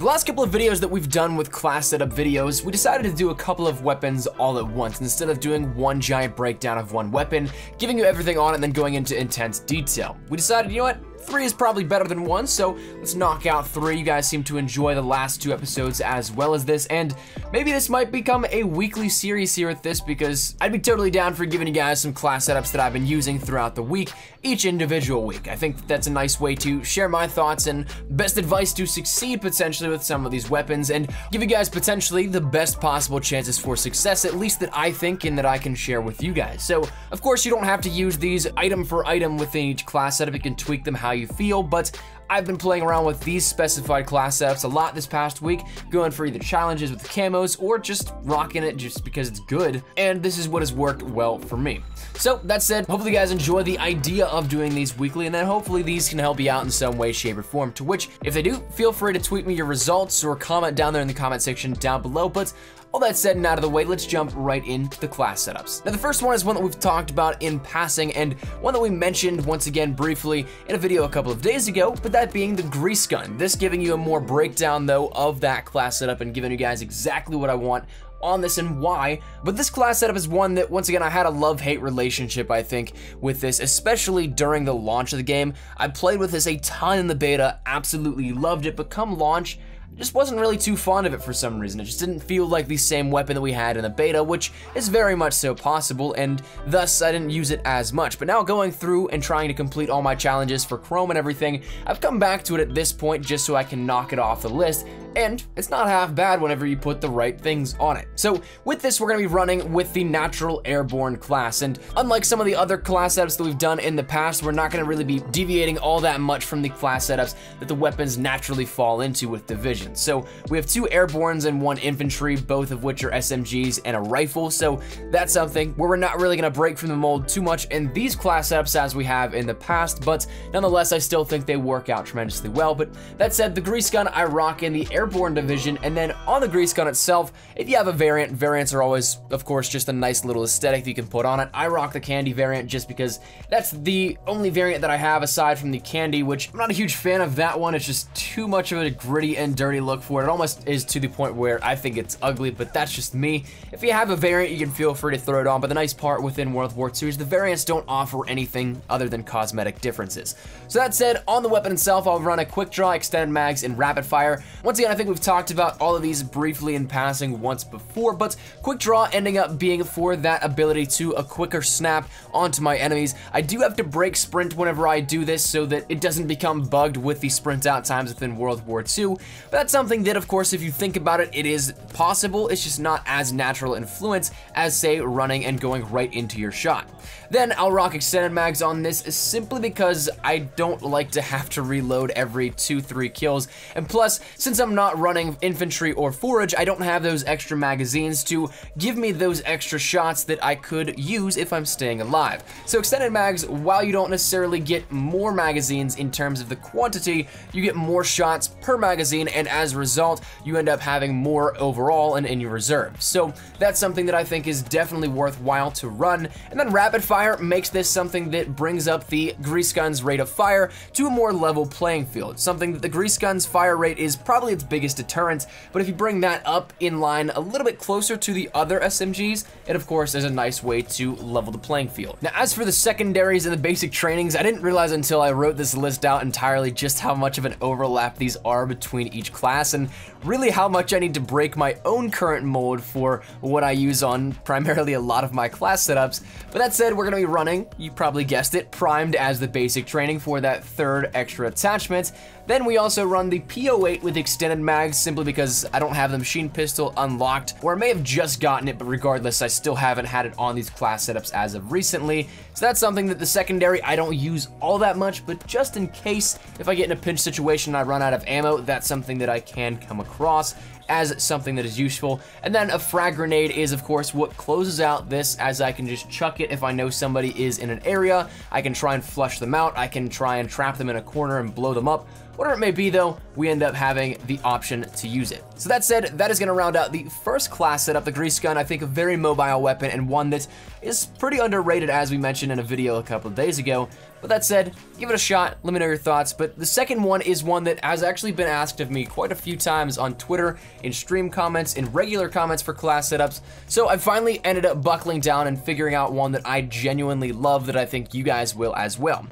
The last couple of videos that we've done with class setup videos, we decided to do a couple of weapons all at once instead of doing one giant breakdown of one weapon, giving you everything on it and then going into intense detail. We decided, you know what? 3 is probably better than 1, so let's knock out 3. You guys seem to enjoy the last 2 episodes as well as this, and maybe this might become a weekly series here at this, because I'd be totally down for giving you guys some class setups that I've been using throughout the week, each individual week. I think that's a nice way to share my thoughts and best advice to succeed potentially with some of these weapons, and give you guys potentially the best possible chances for success, at least that I think and that I can share with you guys. So, of course, you don't have to use these item for item within each class setup. You can tweak them how you feel, but I've been playing around with these specified class setups a lot this past week, going for either challenges with the camos or just rocking it just because it's good, and this is what has worked well for me. So that said, hopefully you guys enjoy the idea of doing these weekly, and then hopefully these can help you out in some way, shape, or form, to which, if they do, feel free to tweet me your results or comment down there in the comment section down below. But all that said and out of the way, let's jump right into the class setups. Now the first one is one that we've talked about in passing, and one that we mentioned once again briefly in a video a couple of days ago, but that being the grease gun. This giving you a more breakdown though of that class setup and giving you guys exactly what I want on this and why. But this class setup is one that, once again, I had a love-hate relationship, I think, with this, especially during the launch of the game. I played with this a ton in the beta, absolutely loved it, but come launch, just wasn't really too fond of it for some reason. It just didn't feel like the same weapon that we had in the beta, which is very much so possible, and thus I didn't use it as much. But now going through and trying to complete all my challenges for Chrome and everything, I've come back to it at this point just so I can knock it off the list, and it's not half bad whenever you put the right things on it. So with this, we're gonna be running with the natural airborne class, and unlike some of the other class setups that we've done in the past, we're not gonna really be deviating all that much from the class setups that the weapons naturally fall into with Division. So we have 2 airbornes and 1 infantry, both of which are SMGs and a rifle, so that's something where we're not really gonna break from the mold too much in these class setups as we have in the past, but nonetheless, I still think they work out tremendously well. But that said, the grease gun I rock in the airborne division, and then on the grease gun itself, if you have a variant, variants are always, of course, just a nice little aesthetic that you can put on it. I rock the candy variant just because that's the only variant that I have aside from the candy, which I'm not a huge fan of that one. It's just too much of a gritty and dirty look for it. It almost is to the point where I think it's ugly, but that's just me. If you have a variant, you can feel free to throw it on, but the nice part within World War II is the variants don't offer anything other than cosmetic differences. So that said, on the weapon itself, I'll run a quick draw, extended mags, and rapid fire. Once again, I think we've talked about all of these briefly in passing once before, but quick draw ending up being for that ability to a quicker snap onto my enemies. I do have to break sprint whenever I do this so that it doesn't become bugged with the sprint out times within World War II, but that's something that, of course, if you think about it, it is possible. It's just not as natural influence as, say, running and going right into your shot. Then I'll rock extended mags on this simply because I don't like to have to reload every 2-3 kills, and plus, since I'm not running infantry or forage, I don't have those extra magazines to give me those extra shots that I could use if I'm staying alive. So extended mags, while you don't necessarily get more magazines in terms of the quantity, you get more shots per magazine, and as a result, you end up having more overall and in your reserve. So that's something that I think is definitely worthwhile to run. And then rapid fire makes this something that brings up the grease gun's rate of fire to a more level playing field. Something that the grease gun's fire rate is probably its biggest deterrent, but if you bring that up in line a little bit closer to the other SMGs, it of course is a nice way to level the playing field. Now, as for the secondaries and the basic trainings, I didn't realize until I wrote this list out entirely just how much of an overlap these are between each class, and really how much I need to break my own current mold for what I use on primarily a lot of my class setups. But that said, we're gonna be running, you probably guessed it, primed as the basic training for that 3rd extra attachment. Then we also run the P08 with extended mags simply because I don't have the machine pistol unlocked, or I may have just gotten it, but regardless, I still haven't had it on these class setups as of recently. So that's something that the secondary I don't use all that much, but just in case, if I get in a pinch situation and I run out of ammo, that's something that I can come across. as something that is useful. And then a frag grenade is, of course, what closes out this, as I can just chuck it if I know somebody is in an area. I can try and flush them out. I can try and trap them in a corner and blow them up. Whatever it may be though, we end up having the option to use it. So that said, that is gonna round out the first class setup, the grease gun. I think a very mobile weapon and one that is pretty underrated, as we mentioned in a video a couple of days ago. But that said, give it a shot, let me know your thoughts. But the second one is one that has actually been asked of me quite a few times on Twitter, in stream comments, in regular comments for class setups. So I finally ended up buckling down and figuring out one that I genuinely love that I think you guys will as well.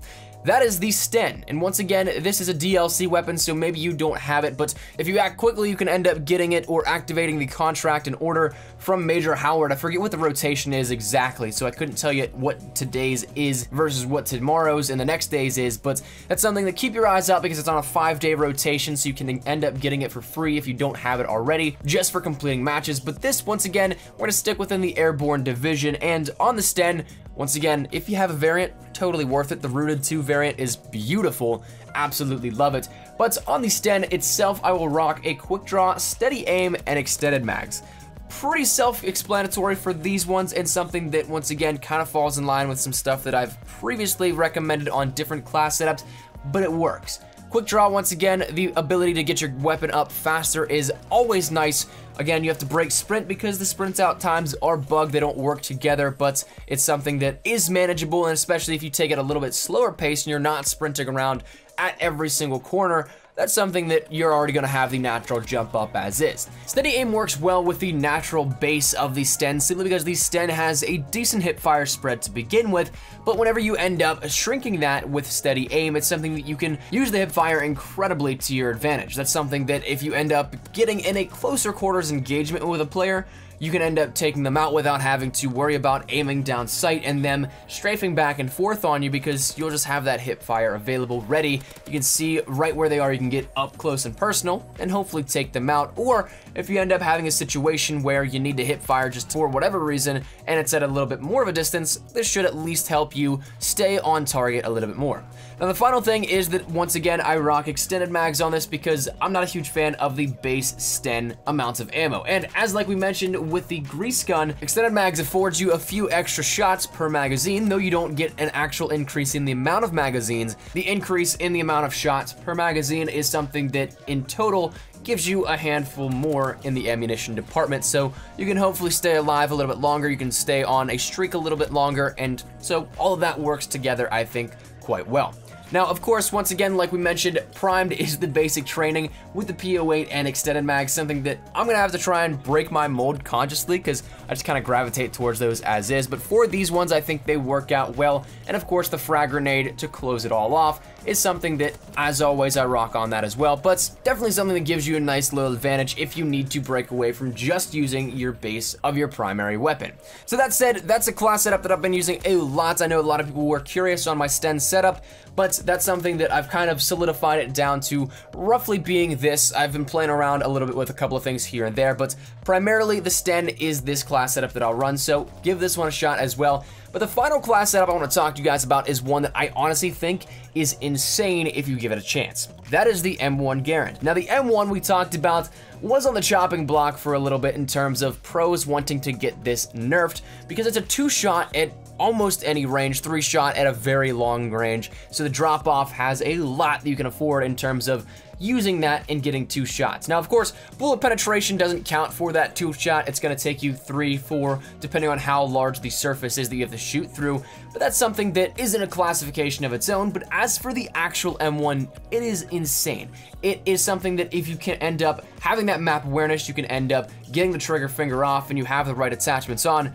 That is the Sten, and once again, this is a DLC weapon, so maybe you don't have it, but if you act quickly, you can end up getting it or activating the contract and order from Major Howard. I forget what the rotation is exactly, so I couldn't tell you what today's is versus what tomorrow's and the next day's is, but that's something that keep your eyes out because it's on a 5-day rotation, so you can end up getting it for free if you don't have it already, just for completing matches. But this, once again, we're gonna stick within the Airborne division, and on the Sten, once again, if you have a variant, totally worth it. The Rooted 2 variant is beautiful, absolutely love it. But on the Sten itself, I will rock a quick draw, steady aim, and extended mags. Pretty self-explanatory for these ones, and something that once again kind of falls in line with some stuff that I've previously recommended on different class setups, but it works. Quick draw, once again, the ability to get your weapon up faster is always nice. Again, you have to break sprint because the sprint out times are bugged, they don't work together, but it's something that is manageable, and especially if you take it a little bit slower pace and you're not sprinting around at every single corner, that's something that you're already gonna have the natural jump up as is. Steady aim works well with the natural base of the Sten, simply because the Sten has a decent hip fire spread to begin with, but whenever you end up shrinking that with steady aim, it's something that you can use the hip fire incredibly to your advantage. That's something that if you end up getting in a closer quarters engagement with a player, you can end up taking them out without having to worry about aiming down sight and them strafing back and forth on you, because you'll just have that hip fire available ready. You can see right where they are, you can get up close and personal and hopefully take them out. Or if you end up having a situation where you need to hip fire just for whatever reason and it's at a little bit more of a distance, this should at least help you stay on target a little bit more. Now the final thing is that once again I rock extended mags on this because I'm not a huge fan of the base Sten amounts of ammo, and as like we mentioned with the grease gun, extended mags affords you a few extra shots per magazine, though you don't get an actual increase in the amount of magazines. The increase in the amount of shots per magazine is something that in total gives you a handful more in the ammunition department, so you can hopefully stay alive a little bit longer, you can stay on a streak a little bit longer, and so all of that works together, I think, quite well. Now, of course, once again, like we mentioned, primed is the basic training with the PO8 and extended mag, something that I'm gonna have to try and break my mold consciously because I just kind of gravitate towards those as is. But for these ones, I think they work out well. And of course, the frag grenade to close it all off is something that, as always, I rock on that as well. But definitely something that gives you a nice little advantage if you need to break away from just using your base of your primary weapon. So that said, that's a class setup that I've been using a lot. I know a lot of people were curious on my Sten setup, but that's something that I've kind of solidified it down to roughly being this. I've been playing around a little bit with a couple of things here and there, but primarily the Sten is this class setup that I'll run, so give this one a shot as well. But the final class setup I want to talk to you guys about is one that I honestly think is insane if you give it a chance. That is the M1 Garand. Now the M1 we talked about was on the chopping block for a little bit in terms of pros wanting to get this nerfed because it's a 2-shot at almost any range, 3-shot at a very long range, so the drop off has a lot that you can afford in terms of using that and getting 2 shots. Now, of course, bullet penetration doesn't count for that 2-shot. It's gonna take you 3, 4, depending on how large the surface is that you have to shoot through, but that's something that isn't a classification of its own. But as for the actual M1, it is insane. It is something that if you can end up having that map awareness, you can end up getting the trigger finger off and you have the right attachments on,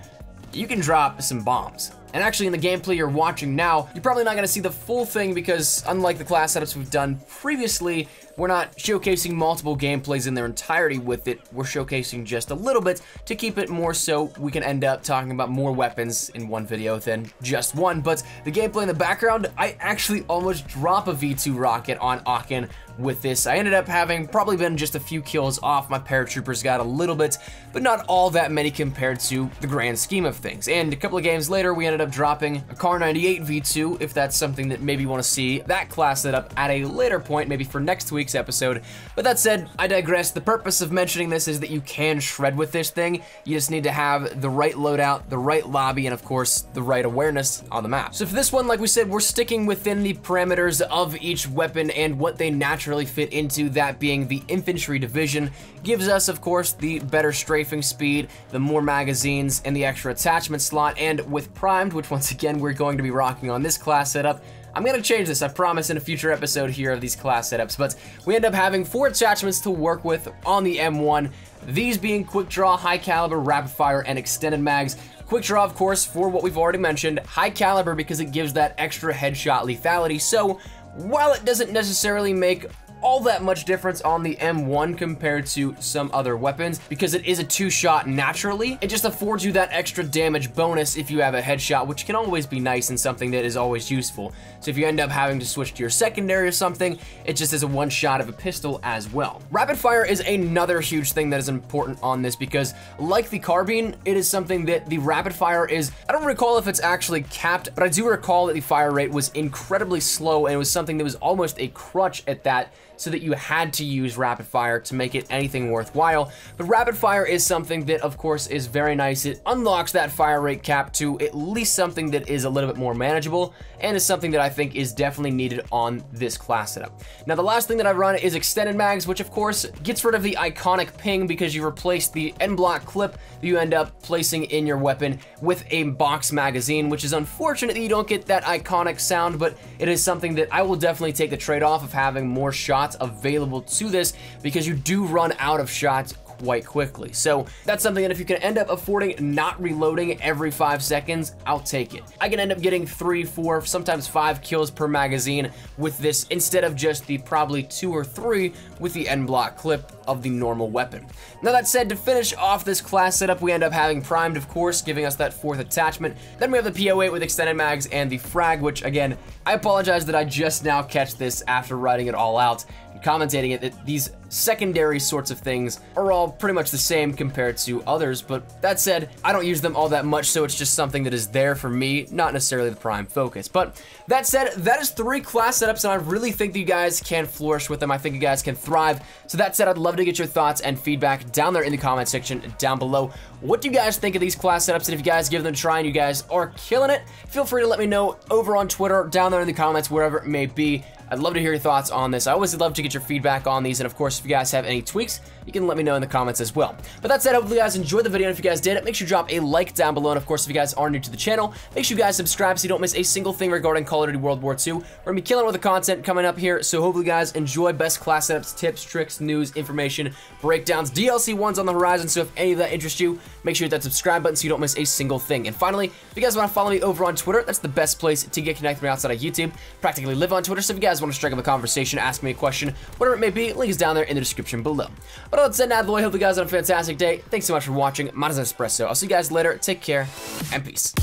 you can drop some bombs. And actually in the gameplay you're watching now, you're probably not gonna see the full thing because unlike the class setups we've done previously, we're not showcasing multiple gameplays in their entirety with it. We're showcasing just a little bit to keep it more so we can end up talking about more weapons in one video than just one. But the gameplay in the background, I actually almost drop a V2 rocket on Aachen with this. I ended up having probably been just a few kills off. My paratroopers got a little bit, but not all that many compared to the grand scheme of things. And a couple of games later, we ended up dropping a Car 98 V2, if that's something that maybe you want to see that class setup at a later point, maybe for next week's week's episode. But that said, I digress. The purpose of mentioning this is that you can shred with this thing. You just need to have the right loadout, the right lobby, and of course, the right awareness on the map. So for this one, like we said, we're sticking within the parameters of each weapon and what they naturally fit into, that being the infantry division. Gives us, of course, the better strafing speed, the more magazines, and the extra attachment slot. And with primed, which once again, we're going to be rocking on this class setup, I'm gonna change this, I promise, in a future episode here of these class setups, but we end up having 4 attachments to work with on the M1, these being quick draw, high caliber, rapid fire, and extended mags. Quick draw, of course, for what we've already mentioned, high caliber because it gives that extra headshot lethality, so while it doesn't necessarily make all that much difference on the M1 compared to some other weapons, because it is a 2-shot naturally, it just affords you that extra damage bonus if you have a headshot, which can always be nice and something that is always useful. So if you end up having to switch to your secondary or something, it just is a 1-shot of a pistol as well. Rapid fire is another huge thing that is important on this, because like the carbine, it is something that the rapid fire is, I don't recall if it's actually capped, but I do recall that the fire rate was incredibly slow, and it was something that was almost a crutch at that, so that you had to use rapid fire to make it anything worthwhile. But rapid fire is something that, of course, is very nice. It unlocks that fire rate cap to at least something that is a little bit more manageable, and is something that I think is definitely needed on this class setup. Now, the last thing that I run is extended mags, which of course gets rid of the iconic ping because you replace the end block clip that you end up placing in your weapon with a box magazine, which is unfortunate that you don't get that iconic sound, but it is something that I will definitely take the trade-off of having more shots available to this, because you do run out of shots quite quickly. So that's something that if you can end up affording not reloading every 5 seconds, I'll take it. I can end up getting 3, 4, sometimes 5 kills per magazine with this, instead of just the probably 2 or 3 with the end block clip of the normal weapon. Now that said, to finish off this class setup, we end up having primed, of course, giving us that 4th attachment. Then we have the PO8 with extended mags and the frag, which again, I apologize that I just now catch this after writing it all out and commentating it, that these secondary sorts of things are all pretty much the same compared to others, but that said, I don't use them all that much, so it's just something that is there for me, not necessarily the prime focus. But that said, that is 3 class setups, and I really think that you guys can flourish with them. I think you guys can thrive. So that said, I'd love to get your thoughts and feedback down there in the comment section down below. What do you guys think of these class setups? And if you guys give them a try and you guys are killing it, feel free to let me know over on Twitter, down there in the comments, wherever it may be. I'd love to hear your thoughts on this. I always love to get your feedback on these, and of course, if you guys have any tweaks, you can let me know in the comments as well. But that said, hopefully you guys enjoyed the video, and if you guys did, make sure you drop a like down below, and of course, if you guys are new to the channel, make sure you guys subscribe so you don't miss a single thing regarding Call of Duty World War II. We're gonna be killing it with the content coming up here, so hopefully you guys enjoy best class setups, tips, tricks, news, information, breakdowns, DLC ones on the horizon, so if any of that interests you, make sure you hit that subscribe button so you don't miss a single thing. And finally, if you guys want to follow me over on Twitter, that's the best place to get connected with me outside of YouTube. Practically live on Twitter, so if you guys want to strike up a conversation, ask me a question, whatever it may be, link is down there in the description below. But all that said, now, boy, hope you guys have a fantastic day. Thanks so much for watching. My name is Espresso. I'll see you guys later. Take care, and peace.